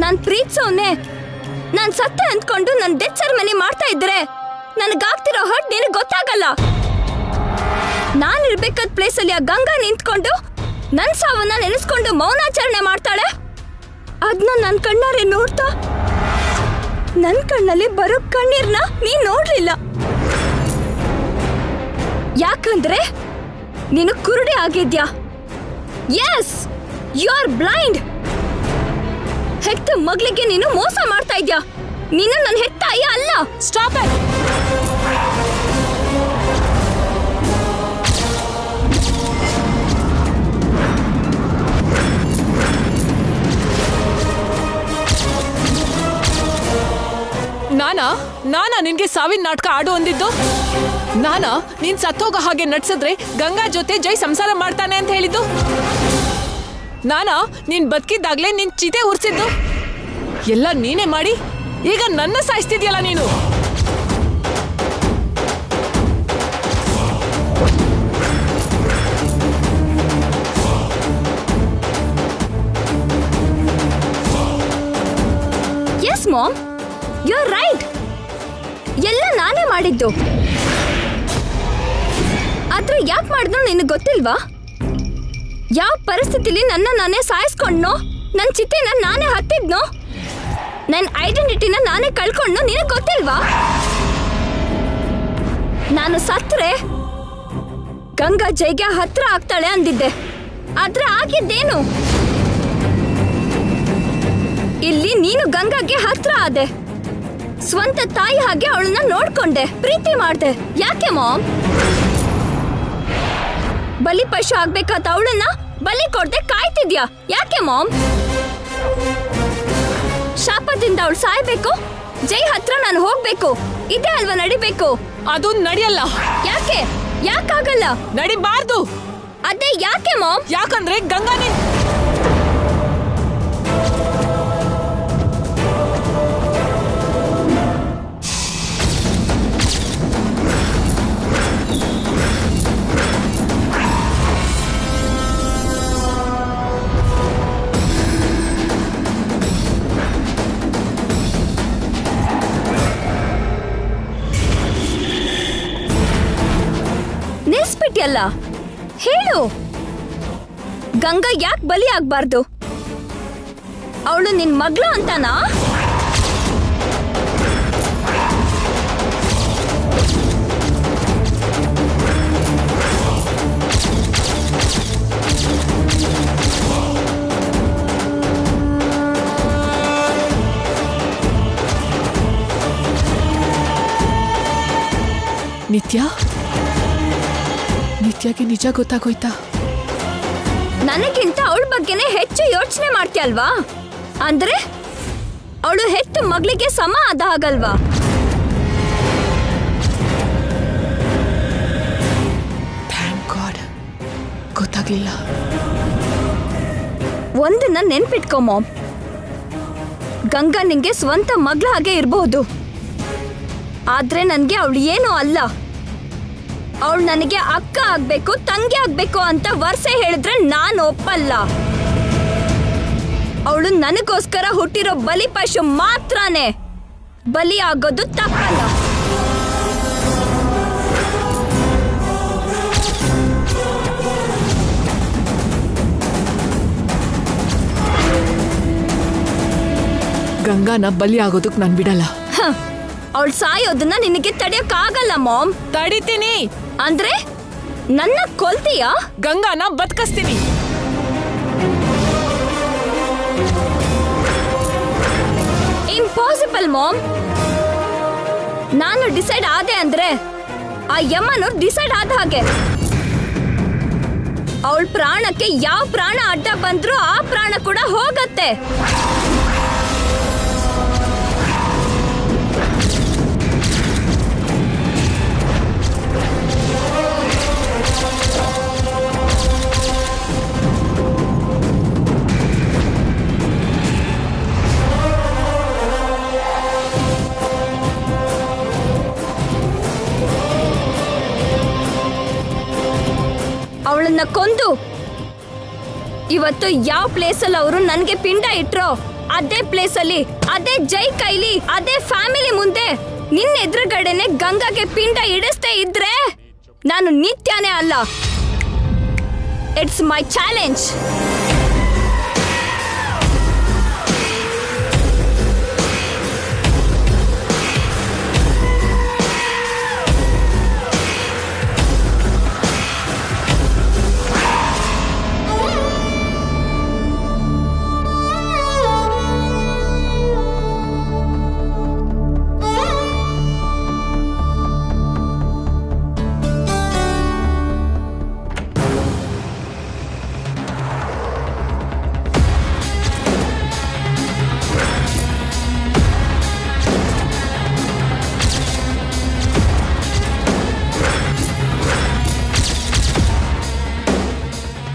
ನಾನ್ ಪ್ರೀತಿಸೋನೆ ನಾನ್ ಸತ್ತೆ ಅಂದ್ಕೊಂಡು ನನ್ death ceremony ಮಾಡ್ತಾ ಇದ್ರೆ ನನಗಾಗ್ತಿರೋ ಹರ್ಟ್ ನಿನಗೆ ಗೊತ್ತಾಗಲ್ಲ. ನಾನಿರ್ಬೇಕಾದ ಪ್ಲೇಸಲ್ಲಿ ಆ ಗಂಗಾ ನಿಂತ್ಕೊಂಡು ನನ್ ಸಾವನ್ನ ನೆನೆಸ್ಕೊಂಡು ಮೌನಾಚರಣೆ ಮಾಡ್ತಾಳೆ. ಅದನ್ನ ನನ್ ಕಣ್ಣಾರೆ ನೋಡ್ತಾ ನನ್ ಕಣ್ಣಲ್ಲಿ ಬರೋ ಕಣ್ಣೀರ್ನ ನೀನ್ ನೋಡ್ಲಿಲ್ಲ. ಯಾಕಂದ್ರೆ ನೀನು ಕುರುಡಿ ಆಗಿದ್ಯಾ. Yes, you are blind. ಹೆತ್ತ ಮಗಳಿಗೆ ನೀನು ಮೋಸ ಮಾಡ್ತಾ ಇದ್ಯಾ. ನೀನು ನನ್ನ ಹೆತ್ತ ಅಯ್ಯ ಅಲ್ಲ. Stop it. ನಾನಾ ನಿನ್ಗೆ ಸಾವಿನ ನಾಟಕ ಆಡು ಅಂದಿದ್ದು? ನೀನ್ ಸತ್ತೋಗ ಹಾಗೆ ನಡ್ಸಿದ್ರೆ ಗಂಗಾ ಜೊತೆ ಜೈ ಸಂಸಾರ ಮಾಡ್ತಾನೆ ಅಂತ ಹೇಳಿದ್ದು? ನೀನ್ ಬದುಕಿದ್ದಾಗ್ಲೇ ನಿನ್ ಚಿತೆ ಉರ್ಸಿದ್ದು? ಎಲ್ಲ ನೀನೇ ಮಾಡಿ ಈಗ ನನ್ನ ಸಾಯಿಸ್ತಿದ್ಯಲ್ಲ ನೀನು. Yes mom, you are right. ಎಲ್ಲ ನಾನೇ ಮಾಡಿದ್ದು. ಆದ್ರೆ ಯಾಕೆ ಮಾಡಿದ್ರು ನಿನಗೆ ಗೊತ್ತಿಲ್ವಾ? ಯಾವ ಪರಿಸ್ಥಿತಿಲಿ ನನ್ನ ನಾನೇ ಸಾಯಿಸ್ಕೊಂಡ್ನೋ, ನನ್ನ ಚಿತೆನ ನಾನೇ ಹತ್ತಿದ್ನೋ, ನನ್ನ ಐಡೆಂಟಿಟಿನ ನಾನೇ ಕಳ್ಕೊಂಡ್ನೋ ನಿನಗೆ ಗೊತ್ತಿಲ್ವಾ? ನಾನು ಸತ್ರೆ ಗಂಗಾ ಜೈಗೆ ಹತ್ರ ಆಗ್ತಾಳೆ ಅಂದಿದ್ದೆ. ಆದ್ರೆ ಆಗಿದ್ದೇನು? ಇಲ್ಲಿ ನೀನು ಗಂಗಾಗೆ ಹತ್ರ ಆದೆ. ಸ್ವಂತ ತಾಯಿ ಹಾಗೆ ಅವಳನ್ನ ನೋಡ್ಕೊಂಡೆ, ಪ್ರೀತಿ ಮಾಡ್ದೆ. ಯಾಕೆ ಮಾಮ್? ಬಲಿ ಪಶು ಆಗ್ಬೇಕಾದ ಅವಳನ್ನ ಬಲಿ ಕೊಡ್ದೆ ಕಾಯ್ತಿದ್ಯಾ. ಯಾಕೆ ಮಾಮ್? ಶಾಪದಿಂದ ಅವಳು ಸಾಯ್ಬೇಕು, ಜೈ ಹತ್ರ ನಾನು ಹೋಗ್ಬೇಕು, ಇದೇ ಅಲ್ವಾ ನಡಿಬೇಕು? ಅದು ನಡೆಯಲ್ಲ. ಯಾಕೆ? ಯಾಕಾಗಲ್ಲ? ನಡಿಬಾರ್ದು. ಅದೇ ಯಾಕೆ ಮಾಮ್? ಯಾಕಂದ್ರೆ ಗಂಗಾನೇ ನಿಲ್ಸ್ಬಿಟ್ಯಲ್ಲ. ಹೇಳು, ಗಂಗಾ ಯಾಕೆ ಬಲಿ ಆಗ್ಬಾರ್ದು? ಅವಳು ನಿನ್ ಮಗಳು ಅಂತಾನಾ? ನಿತ್ಯಗೆ ನಿಜ ಗೊತ್ತಾಗೋಯ್ತಾ? ನನಗಿಂತ ಅವಳ ಬಗ್ಗೆನೇ ಹೆಚ್ಚು ಯೋಚನೆ ಮಾಡ್ತೀಯಲ್ವಾ? ಅಂದ್ರೆ ಅವಳು ಹೆತ್ತ ಮಗಳಿಗೆ ಸಮ ಆದ ಹಾಗಲ್ವಾ? ಥ್ಯಾಂಕ್ ಗಾಡ್, ಗೊತ್ತಾಗ್ಲಿಲ್ಲ. ಒಂದನ್ನ ನೆನ್ಪಿಟ್ಕೊ ಮಾಮ್, ಗಂಗಾ ನಿಂಗೆ ಸ್ವಂತ ಮಗಳ ಹಾಗೆ ಇರಬಹುದು. ಆದ್ರೆ ನನ್ಗೆ ಅವಳು ಏನೂ ಅಲ್ಲ. ಅವಳು ನನಗೆ ಅಕ್ಕ ಆಗ್ಬೇಕು, ತಂಗಿ ಆಗ್ಬೇಕು ಅಂತ ವರ್ಷೆ ಹೇಳಿದ್ರೆ ನಾನು ಒಪ್ಪಲ್ಲ. ಅವಳು ನನಗೋಸ್ಕರ ಹುಟ್ಟಿರೋ ಬಲಿ ಪಶು ಮಾತ್ರನೇ. ಬಲಿ ಆಗೋದು ತಪ್ಪಲ್ಲ. ಗಂಗಾನ ಬಲಿ ಆಗೋದಕ್ ನಾನ್ ಬಿಡಲ್ಲ. ಅವಳು ಸಾಯೋದನ್ನ ನಿನಗೆ ತಡೆಯಕ್ಕಾಗಲ್ಲ ಮಾಮ್. ತಡಿತೀನಿ. ಅಂದ್ರೆ ನನ್ನ ಕೊಲ್ತೀಯಾ? ಗಂಗಾನ ಬದುಕಿಸ್ತೀನಿ. Impossible ma'am. ನಾನು ಡಿಸೈಡ್ ಆದೆ ಅಂದ್ರೆ ಆ ಯಮ್ಮನು ಡಿಸೈಡ್ ಆದ ಹಾಗೆ. ಅವಳ ಪ್ರಾಣಕ್ಕೆ ಯಾವ ಪ್ರಾಣ ಅಡ್ಡ ಬಂದ್ರೂ ಆ ಪ್ರಾಣ ಕೂಡ ಹೋಗತ್ತೆ. ಅವಳನ್ನ ಕೊಂದು ಇವತ್ತು ಯಾವ ಪ್ಲೇಸಲ್ಲಿ ಅವರು ನನಗೆ ಪಿಂಡ ಇಟ್ರೋ ಅದೇ ಪ್ಲೇಸ್ ಅಲ್ಲಿ ಅದೇ ಜೈ ಕೈಲಿ ಅದೇ ಫ್ಯಾಮಿಲಿ ಮುಂದೆ ನಿನ್ನ ಎದುರುಗಡೆನೆ ಗಂಗಾಗೆ ಪಿಂಡ ಇಡಿಸ್ತಾ ಇದ್ರೆ ನಾನು ನಿತ್ಯನೇ ಅಲ್ಲ. It's my challenge.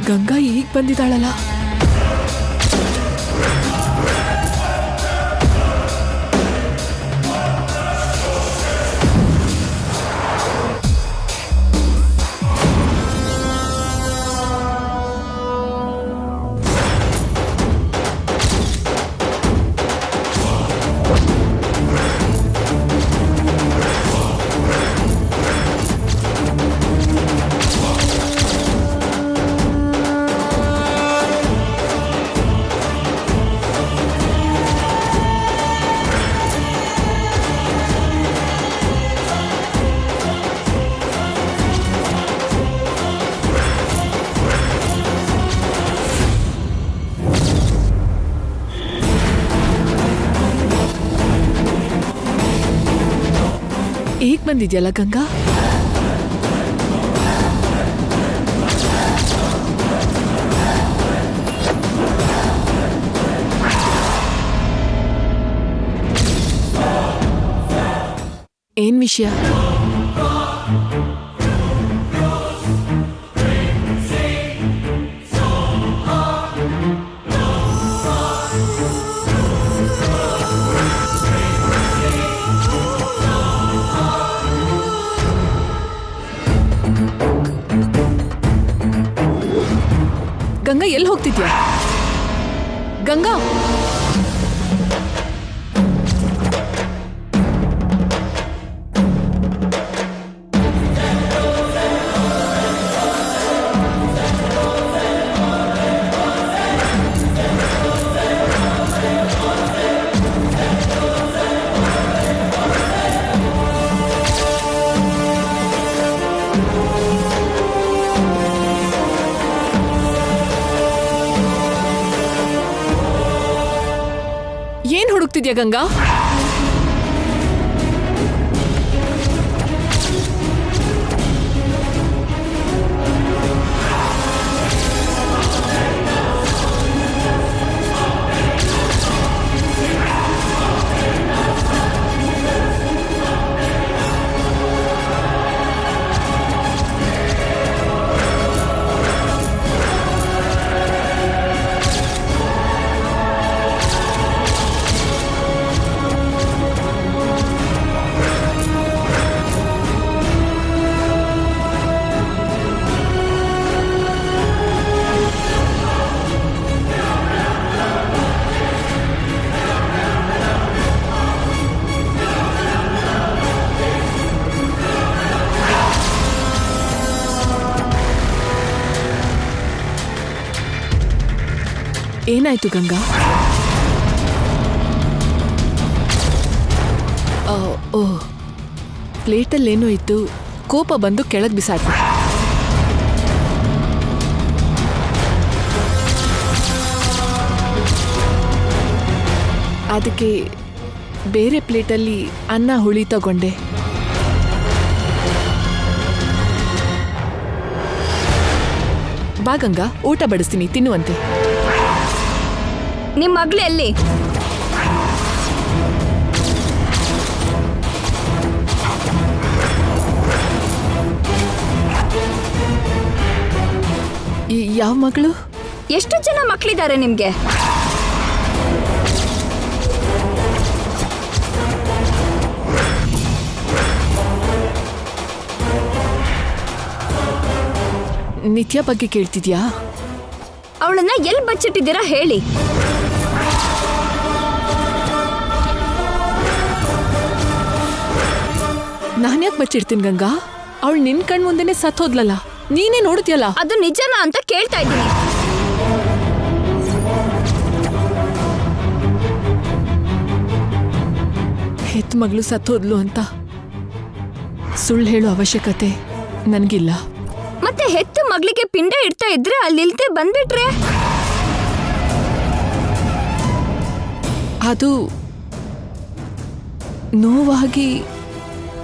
ಗಂಗಾ ಈಗ ಬಂದಿದ್ದಾಳಲ್ಲ. ಈಗ ಬಂದಿದ್ಯಲ್ಲ ಗಂಗಾ. ಏನ್ ವಿಷಯ? ಗಂಗಾ ಎಲ್ಲಿ ಹೋಗ್ತಿದ್ಯಾ? ಗಂಗಾ ಏನ್ ಹುಡುಕ್ತಿದ್ಯಾ ಗಂಗಾ? ಏನಾಯ್ತು ಗಂಗಾ? ಪ್ಲೇಟಲ್ಲೇನೋ ಇತ್ತು, ಕೋಪ ಬಂದು ಕೆಳಗೆ ಬಿಸಾಡ್ತು. ಅದಕ್ಕೆ ಬೇರೆ ಪ್ಲೇಟಲ್ಲಿ ಅನ್ನ ಹುಳಿ ತಗೊಂಡೆ. ಬಾ ಗಂಗಾ, ಊಟ ಬಡಿಸ್ತೀನಿ, ತಿನ್ನುವಂತೆ. ನಿಮ್ಮ ಮಗಳು ಎಲ್ಲಿ? ಯಾವ ಮಗಳು? ಎಷ್ಟು ಜನ ಮಕ್ಕಳಿದ್ದಾರೆ ನಿಮ್ಗೆ? ನಿತ್ಯ ಬಗ್ಗೆ ಕೇಳ್ತಿದ್ಯಾ? ಅವಳನ್ನ ಎಲ್ಲಿ ಬಚ್ಚಿಟ್ಟಿದ್ದೀರಾ ಹೇಳಿ. ನಾನ್ಯಾಕೆ ಬಚ್ಚಿಡ್ತೀನಿ ಗಂಗಾ? ಅವಳು ನಿನ್ ಕಣ್ ಮುಂದೆನೆ ಸತ್ತೋದ್ಲಲ್ಲ, ನೀನೇ ನೋಡ್ತೀಯಲ್ಲ. ಅದು ನಿಜನಾ ಅಂತ ಕೇಳ್ತಾ ಇದ್ದೀನಿ. ಹೆತ್ ಮಗಳು ಸತ್ತೋದ್ಲು ಅಂತ ಸುಳ್ಳು ಹೇಳೋ ಅವಶ್ಯಕತೆ ನನ್ಗಿಲ್ಲ. ಮತ್ತೆ ಹೆತ್ತ ಮಗಳಿಗೆ ಪಿಂಡ ಇಡ್ತಾ ಇದ್ರೆ ಅಲ್ಲಿಲ್ದೆ ಬಂದ್ಬಿಟ್ರೆ ಅದು ನೋವಾಗಿ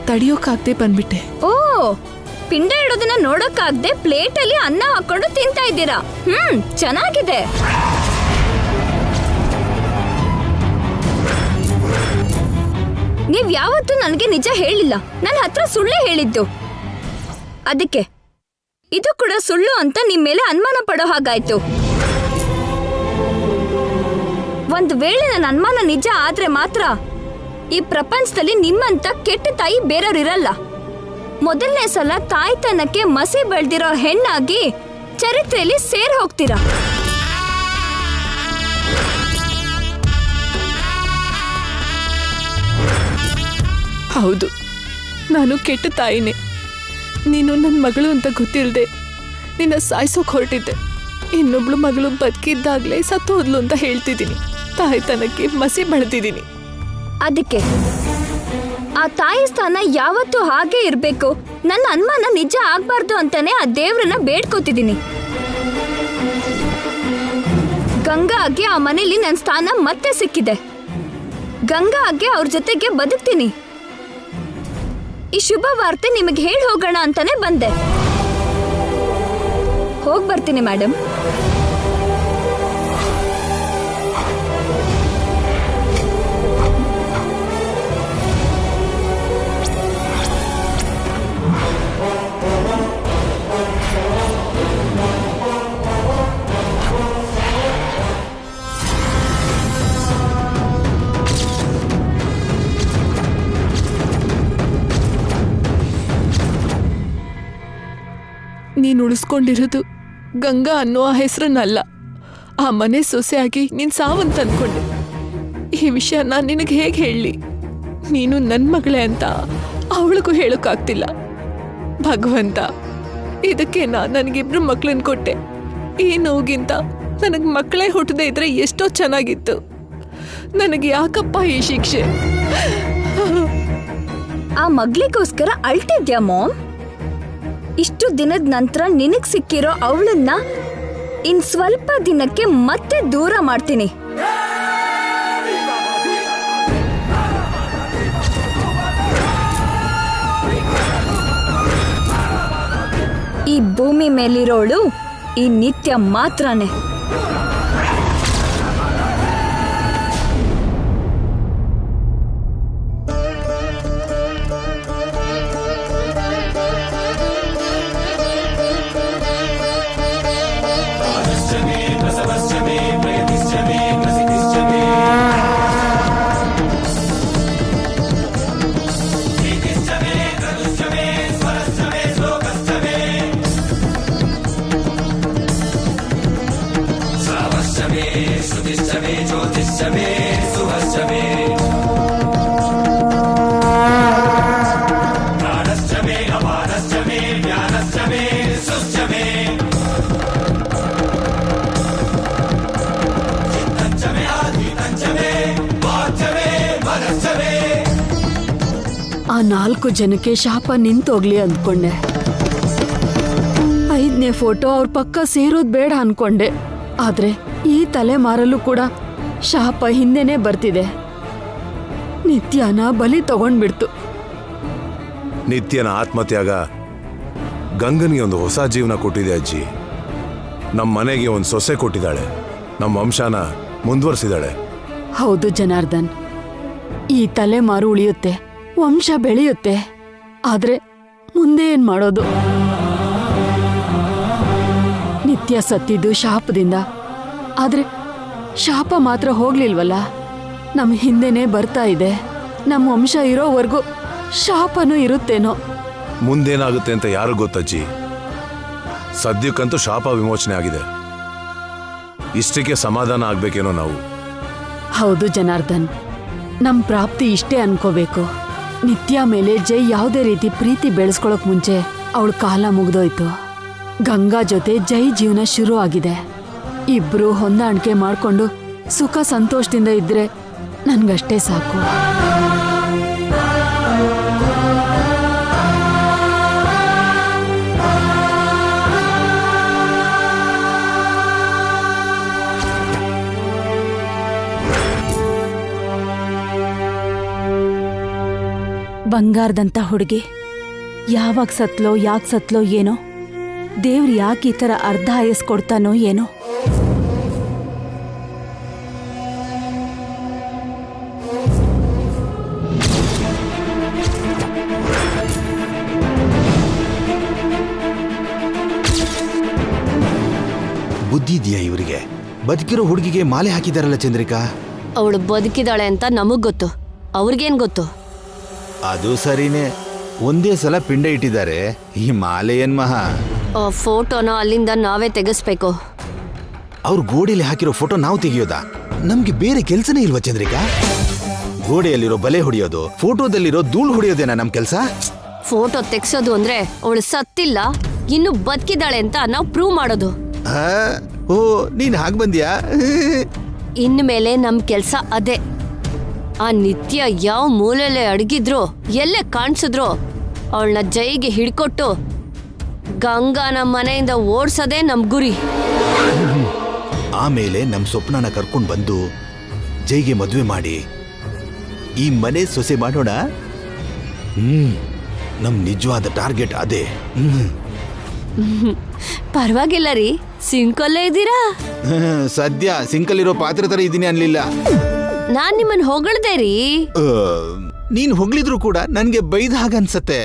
ತಡಿಯೋಕಾಗ್ದೆ ಬಂದ್ಬಿಟ್ಟೆ. ಓ, ಪಿಂಡ ಇಡೋದನ್ನ ನೋಡಕ್ಕಾಗ್ದೆ ಪ್ಲೇಟ್ ಅಲ್ಲಿ ಅನ್ನ ಹಾಕೊಂಡು ತಿಂತಾ ಇದ್ದೀರಾ. ಚೆನ್ನಾಗಿದೆ. ನೀವ್ ಯಾವತ್ತೂ ನನಗೆ ನಿಜ ಹೇಳಿಲ್ಲ, ನನ್ನ ಹತ್ರ ಸುಳ್ಳೇ ಹೇಳಿದ್ದು. ಅದಕ್ಕೆ ಇದು ಕೂಡ ಸುಳ್ಳು ಅಂತ ನಿಮ್ ಮೇಲೆ ಅನುಮಾನ ಪಡೋ ಹಾಗಾಯ್ತು. ಒಂದ್ ವೇಳೆ ನನ್ನ ಅನುಮಾನ ನಿಜ ಆದ್ರೆ ಮಾತ್ರ ಈ ಪ್ರಪಂಚದಲ್ಲಿ ನಿಮ್ಮಂತ ಕೆಟ್ಟ ತಾಯಿ ಬೇರೆಯವ್ರಿರಲ್ಲ. ಮೊದಲನೇ ಸಲ ತಾಯ್ತನಕ್ಕೆ ಮಸಿ ಬೆಳ್ದಿರೋ ಹೆಣ್ಣಾಗಿ ಚರಿತ್ರೆಯಲ್ಲಿ ಸೇರ್ ಹೋಗ್ತೀರಾ. ಹೌದು, ನಾನು ಕೆಟ್ಟ ತಾಯಿನೇ. ನೀನು ನನ್ನ ಮಗಳು ಅಂತ ಗೊತ್ತಿಲ್ಲದೆ ನಿನ್ನ ಸಾಯಿಸೋಕ್ ಹೊರಟಿದ್ದೆ. ಇನ್ನೊಬ್ಳು ಮಗಳು ಬದುಕಿದ್ದಾಗ್ಲೇ ಸತ್ತು ಹೋದ್ಲು ಅಂತ ಹೇಳ್ತಿದ್ದೀನಿ. ತಾಯ್ತನಕ್ಕೆ ಮಸಿ ಬೆಳೆದಿದ್ದೀನಿ. ಅದಕ್ಕೆ ಆ ತಾಯಿ ಸ್ಥಾನ ಯಾವತ್ತೂ ಹಾಗೆ ಇರ್ಬೇಕು, ನನ್ನ ಅನುಮಾನ ನಿಜ ಆಗ್ಬಾರ್ದು ಅಂತಾನೆ ಆ ದೇವ್ರನ್ನ ಬೇಡ್ಕೋತಿದ್ದೀನಿ. ಗಂಗಾಗೆ ಆ ಮನೇಲಿ ನನ್ನ ಸ್ಥಾನ ಮತ್ತೆ ಸಿಕ್ಕಿದೆ. ಗಂಗಾಗೆ ಅವ್ರ ಜೊತೆಗೆ ಬದುಕ್ತೀನಿ. ಈ ಶುಭ ವಾರ್ತೆ ನಿಮಗೆ ಹೇಳಿ ಹೋಗೋಣ ಅಂತಾನೆ ಬಂದೆ. ಹೋಗ್ ಬರ್ತೀನಿ ಮೇಡಮ್. ನೀನು ಉಳಿಸ್ಕೊಂಡಿರೋದು ಗಂಗಾ ಅನ್ನೋ ಆ ಹೆಸರನ್ನಲ್ಲ, ಆ ಮನೆ ಸೊಸೆಯಾಗಿ ನೀನು ಸಾವಂತ ಅನ್ಕೊಂಡೆ. ಈ ವಿಷಯ ನಾನು ನಿನಗೆ ಹೇಗೆ ಹೇಳಲಿ? ನೀನು ನನ್ನ ಮಗಳೇ ಅಂತ ಅವಳಿಗೂ ಹೇಳೋಕ್ಕಾಗ್ತಿಲ್ಲ. ಭಗವಂತ, ಇದಕ್ಕೆ ನನಗಿಬ್ರು ಮಕ್ಕಳನ್ನ ಕೊಟ್ಟೆ. ಈ ನೋವಿಗಿಂತ ನನಗೆ ಮಕ್ಕಳೇ ಹುಟ್ಟದೇ ಇದ್ರೆ ಎಷ್ಟೋ ಚೆನ್ನಾಗಿತ್ತು. ನನಗೆ ಯಾಕಪ್ಪ ಈ ಶಿಕ್ಷೆ? ಆ ಮಗಳಿಗೋಸ್ಕರ ಅಳ್ತಿದ್ಯಾ ಮಾಮ್? ಇಷ್ಟು ದಿನದ ನಂತರ ನಿನಗ್ ಸಿಕ್ಕಿರೋ ಅವಳನ್ನ ಇನ್ ಸ್ವಲ್ಪ ದಿನಕ್ಕೆ ಮತ್ತೆ ದೂರ ಮಾಡ್ತೀನಿ. ಈ ಭೂಮಿ ಮೇಲಿರೋಳು ಈ ನಿತ್ಯ ಮಾತ್ರನೇ. ಆ 4 ಜನಕ್ಕೆ ಶಾಪ ನಿಂತೋಗ್ಲಿ ಅಂದ್ಕೊಂಡೆ. 5ನೇ ಫೋಟೋ ಅವ್ರ ಪಕ್ಕ ಸೇರೋದ್ ಬೇಡ ಅನ್ಕೊಂಡೆ. ಆದ್ರೆ ಈ ತಲೆಮಾರಲ್ಲೂ ಕೂಡ ಶಾಪ ಹಿಂದೆನೆ ಬರ್ತಿದೆ. ನಿತ್ಯನ ಬಲಿ ತಗೊಂಡ್ಬಿಡ್ತು. ನಿತ್ಯನ ಆತ್ಮತ್ಯಾಗ ಗಂಗನಿಗೆ ಒಂದು ಹೊಸ ಜೀವನ ಕೊಟ್ಟಿದೆ ಅಜ್ಜಿ. ನಮ್ಮ ಮನೆಗೆ ಒಂದು ಸೊಸೆ ಕೊಟ್ಟಿದ್ದಾಳೆ. ನಮ್ಮ ವಂಶನ ಮುಂದುವರಿಸಿದಾಳೆ. ಹೌದು ಜನಾರ್ದನ್, ಈ ತಲೆಮಾರು ಉಳಿಯುತ್ತೆ, ವಂಶ ಬೆಳೆಯುತ್ತೆ. ಆದ್ರೆ ಮುಂದೆ ಏನ್ ಮಾಡೋದು? ನಿತ್ಯ ಸತ್ತಿದ್ದು ಶಾಪದಿಂದ. ಆದ್ರೆ ಶಾಪ ಮಾತ್ರ ಹೋಗ್ಲಿಲ್ವಲ್ಲ, ನಮ್ಮ ಹಿಂದೆನೆ ಬರ್ತಾ ಇದೆ. ನಮ್ಮ ವಂಶ ಇರೋವರೆಗೂ ಶಾಪನೂ ಇರುತ್ತೇನೋ. ಮುಂದೇನಾಗುತ್ತೆ ಅಂತ ಯಾರು ಗೊತ್ತಜ್ಜಿ? ಸದ್ಯಕ್ಕಂತೂ ಶಾಪ ವಿಮೋಚನೆ ಆಗಿದೆ. ಇಷ್ಟಕ್ಕೆ ಸಮಾಧಾನ ಆಗ್ಬೇಕೇನೋ ನಾವು. ಹೌದು ಜನಾರ್ದನ್, ನಮ್ ಪ್ರಾಪ್ತಿ ಇಷ್ಟೇ ಅನ್ಕೋಬೇಕು. ನಿತ್ಯ ಮೇಲೆ ಜೈ ಯಾವುದೇ ರೀತಿ ಪ್ರೀತಿ ಬೆಳೆಸ್ಕೊಳಕ್ ಮುಂಚೆ ಅವಳ ಕಾಲ ಮುಗ್ದೋಯ್ತು. ಗಂಗಾ ಜೊತೆ ಜೈ ಜೀವನ ಶುರು ಆಗಿದೆ. ಇಬ್ರು ಹೊಂದಾಣಿಕೆ ಮಾಡ್ಕೊಂಡು ಸುಖ ಸಂತೋಷದಿಂದ ಇದ್ರೆ ನನ್ಗಷ್ಟೇ ಸಾಕು. ಬಂಗಾರದಂತ ಹುಡುಗಿ ಯಾವಾಗ ಸತ್ಲೋ ಯಾಕೆ ಸತ್ಲೋ ಏನೋ, ದೇವ್ರು ಯಾಕೆ ಈ ಥರ ಅರ್ಧ ಆಯಸ್ ಕೊಡ್ತಾನೋ ಏನೋ. ಬುದ್ಧಿ ಇದೆಯಾ ಇವರಿಗೆ? ಬದುಕಿರೋ ಹುಡುಗಿಗೆ ಮಾಲೆ ಹಾಕಿದಾರಲ್ಲ ಚಂದ್ರಿಕಾ. ಅವಳು ಬದುಕಿದಾಳೆ ಅಂತ ನಮಗ್ ಗೊತ್ತು, ಅವ್ರಿಗೇನ್ ಗೊತ್ತು? ಅದು ಸರಿನೇ, ಒಂದೇ ಸಲ ಪಿಂಡ ಇಟ್ಟಿದ್ದಾರೆ. ಈ ಮಾಲೆ ಏನ್ ಮಹಾ? ಆ ಫೋಟೋನ ಅಲ್ಲಿಂದ ನಾವೇ ತೆಗೆಸ್ಬೇಕು. ಅವ್ರು ಗೋಡೆಯಲ್ಲಿ ಹಾಕಿರೋ ಫೋಟೋ ನಾವು ತೆಗಿಯೋದಾ? ನಮ್ಗೆ ಬೇರೆ ಕೆಲ್ಸನೇ ಇಲ್ವಾ ಚಂದ್ರಿಕಾ? ಗೋಡೆಯಲ್ಲಿರೋ ಬಲೆ ಹೊಡೆಯೋದು, ಫೋಟೋದಲ್ಲಿರೋ ಧೂಳು ಹೊಡೆಯೋದೇನಾ ನಮ್ ಕೆಲ್ಸ? ಫೋಟೋ ತೆಗ್ಸೋದು ಅಂದ್ರೆ ಅವಳು ಸತ್ತಿಲ್ಲ, ಇನ್ನು ಬದುಕಿದಾಳೆ ಅಂತ ನಾವು ಪ್ರೂವ್ ಮಾಡೋದು. ಓ, ನೀನ್ ಹಾಗ್ ಬಂದ್ಯಾ? ಇನ್ಮೇಲೆ ನಮ್ ಕೆಲ್ಸ ಅದೇ. ಆ ನಿತ್ಯ ಯಾವ ಮೂಲೆಲೆ ಅಡಗಿದ್ರು, ಎಲ್ಲೇ ಕಾಣಿಸಿದ್ರು ಅವಳನ್ನ ಜೈಗೆ ಹಿಡ್ಕೊಟ್ಟು ಗಂಗಾನ ಮನೆಯಿಂದ ಓಡ್ಸೋದೇ ನಮ್ ಗುರಿ. ಆಮೇಲೆ ನಮ್ ಸ್ವಪ್ನನ ಕರ್ಕೊಂಡ್ ಬಂದು ಜೈಗೆ ಮದ್ವೆ ಮಾಡಿ ಈ ಮನೆ ಸೊಸೆ ಮಾಡೋಣ. ನಮ್ ನಿಜವಾದ ಟಾರ್ಗೆಟ್ ಅದೇ. ಪರವಾಗಿಲ್ಲ ರೀ, ಸಿಂಕಲ್ಲೇ ಇದ್ದೀರಾ? ಸದ್ಯ ಸಿಂಕಲ್ಲಿರೋ ಪಾತ್ರೆ ತರ ಇದೀನಿ ಅನ್ಲಿಲ್ಲ. ನಾನ್ ನಿಮ್ಮನ್ ಹೊಗಳ್ದೆ ರೀ. ನೀನ್ ಹೊಗಳಿದ್ರು ಕೂಡ ನನ್ಗೆ ಬೈದ ಹಾಗನ್ಸತ್ತೆ.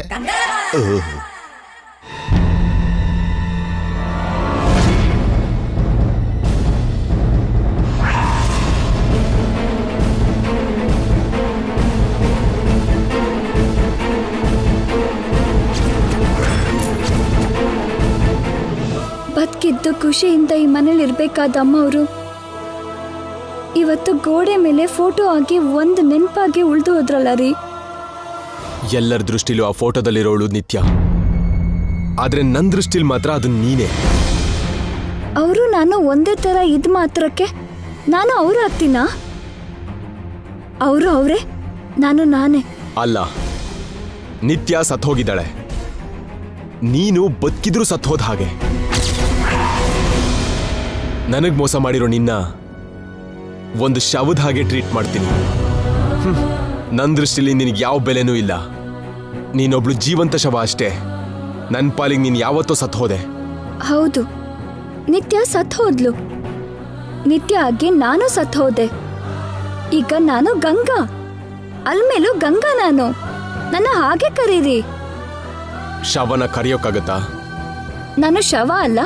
ಬದುಕಿದ್ದು ಖುಷಿಯಿಂದ ಈ ಮನೇಲಿ ಇರ್ಬೇಕಾದ ಅಮ್ಮವರು ಇವತ್ತು ಗೋಡೆ ಮೇಲೆ ಫೋಟೋ ಆಗಿ ಒಂದು ನೆನಪಾಗಿ ಉಳಿದು ಹೋದ್ರಲ್ಲ ರೀ. ಎಲ್ಲರ ದೃಷ್ಟಿಲೂ ಆ ಫೋಟೋದಲ್ಲಿರೋಳು ನಿತ್ಯ, ಆದ್ರೆ ನನ್ನ ದೃಷ್ಟಿಲಿ ಮಾತ್ರ ಅದು ನೀನೇ. ಅವರು ನಾನು ಒಂದೇ ತರ ಇದ್ ಮಾತ್ರಕ್ಕೆ ನಾನು ಅವ್ರು ಆಗ್ತೀನಾ? ಅವರು ಅವರೇ, ನಾನು ನಾನೇ. ಅಲ್ಲ, ನಿತ್ಯ ಸತ್ತೋಗಿದ್ದಾಳೆ, ನೀನು ಬದುಕಿದ್ರು ಸತ್ತೋದ ಹಾಗೆ. ನನಗ್ ಮೋಸ ಮಾಡಿರೋ ನಿನ್ನ ಒಂದು ಶವದ ಹಾಗೆ ಟ್ರೀಟ್ ಮಾಡ್ತೀನಿ. ನನ್ನ ದೃಷ್ಟಿಲಿ ನಿನಗೆ ಯಾವ ಬೆಲೆನೂ ಇಲ್ಲ. ನೀನೊಬ್ಳು ಜೀವಂತ ಶವ ಅಷ್ಟೇ. ನನ್ನ ಪಾಲಿಗೆ ನೀನು ಯಾವತ್ತೋ ಸತ್ತು ಹೋದೆ. ಹೌದು, ನಿತ್ಯ ಸತ್ ಹೋದ್ಲು. ನಿತ್ಯ ಆಗಿ ನಾನು ಸತ್ ಹೋದೆ. ಈಗ ನಾನು ಗಂಗಾ, ಅಲ್ಮೇಲೂ ಗಂಗಾ. ನಾನು ನನ್ನ ಹಾಗೆ ಕರೀರಿ. ಶವನ ಕರೆಯೋಕ್ಕಾಗತ್ತಾ? ನಾನು ಶವ ಅಲ್ಲ,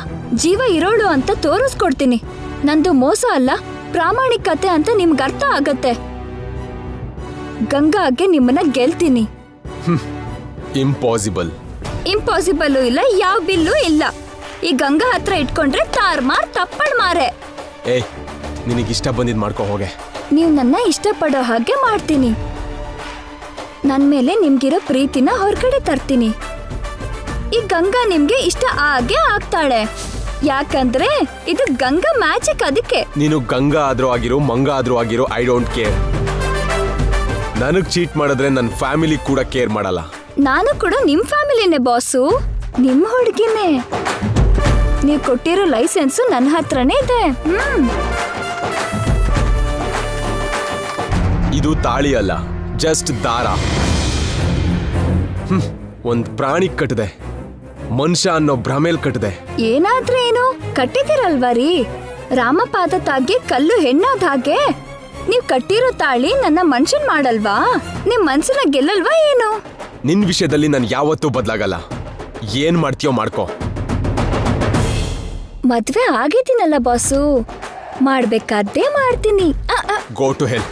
ಜೀವ ಇರೋಳು ಅಂತ ತೋರಿಸ್ಕೊಡ್ತೀನಿ. ನಂದು ಮೋಸ ಅಲ್ಲ, ಪ್ರಾಮಾಣಿಕತೆ ಅಂತ ನಿಮ್ಗೆ ಅರ್ಥ ಆಗತ್ತೆ. ಗಂಗಾಗೆ ನಿಮ್ಮನ್ನ ಗೆಲ್ತೀನಿ. ಇಂಪಾಸಿಬಲ್. ಇಂಪಾಸಿಬಲ್ ಇಲ್ಲ, ಯಾವ ಬಿಲ್ಲು ಇಲ್ಲ. ಈ ಗಂಗಾ ಹತ್ರ ಇಟ್ಕೊಂಡ್ರೆ ತಾರ್ ಮಾರ್ ತಪ್ಪಳ್ ಮಾರೆ. ಏಯ್, ನಿನಗಿಷ್ಟ ಬಂದಿದ್ ಮಾಡ್ಕೊ ಹೋಗೆ. ನೀವು ನನ್ನ ಇಷ್ಟಪಡೋ ಹಾಗೆ ಮಾಡ್ತೀನಿ. ನನ್ ಮೇಲೆ ನಿಮ್ಗಿರೋ ಪ್ರೀತಿನ ಹೊರಗಡೆ ತರ್ತೀನಿ. ಈ ಗಂಗಾ ನಿಮ್ಗೆ ಇಷ್ಟ ಆಗೇ ಆಗ್ತಾಳೆ. ಯಾಕಂದ್ರೆ ಇದು ಗಂಗಾ ಮ್ಯಾಜಿಕ್. ಅದಕ್ಕೆ ನೀನು ಗಂಗಾ ಆದ್ರೂ ಆಗಿರೋ ಮಂಗ ಆದ್ರೂ ಆಗಿರೋ ಐ ಡೋಂಟ್ ಕೇರ್. ನನಗ್ ಚೀಟ್ ಮಾಡಿದ್ರೆ ನನ್ನ ಫ್ಯಾಮಿಲಿ ಕೂಡ ಕೇರ್ ಮಾಡಲ್ಲ. ನಾನು ಕೂಡ ನಿಮ್ ಫ್ಯಾಮಿಲಿನೇ ಬಾಸು, ನಿಮ್ ಹುಡುಗಿನೇ. ನೀವು ಕೊಟ್ಟಿರೋ ಲೈಸೆನ್ಸು ನನ್ನ ಹತ್ರನೇ ಇದೆ. ಇದು ತಾಳಿ ಅಲ್ಲ, ಜಸ್ಟ್ ದಾರ. ಒಂದ್ ಪ್ರಾಣಿ ಕಟ್ಟದೆ, ಮನುಷ್ಯ ಅನ್ನೋ ಭ್ರಮೇಲ್ ಕಟ್ಟದೆ. ಏನಾದ್ರೂ ಏನು ಕಟ್ಟಿದಿರಲ್ವಾ ರೀ? ರಾಮಪಾದ ತಾಗೆ ಕಲ್ಲು ಹೆಣ್ಣಾದ ಹಾಗೆ ನೀವ್ ಕಟ್ಟಿರೋ ತಾಳಿ ನನ್ನ ಮನುಷ್ಯನ್ ಮಾಡಲ್ವಾ? ನಿಮ್ ಮನ್ಸನ್ನ ಗೆಲ್ಲಲ್ವಾ ಏನು? ನಿನ್ ವಿಷಯದಲ್ಲಿ ನಾನು ಯಾವತ್ತೂ ಬದಲಾಗಲ್ಲ. ಏನ್ ಮಾಡ್ತೀಯೋ ಮಾಡ್ಕೋ. ಮದ್ವೆ ಆಗಿದ್ದೀನಲ್ಲ ಬಾಸು, ಮಾಡ್ಬೇಕಾದ್ದೇ ಮಾಡ್ತೀನಿ. Go to L.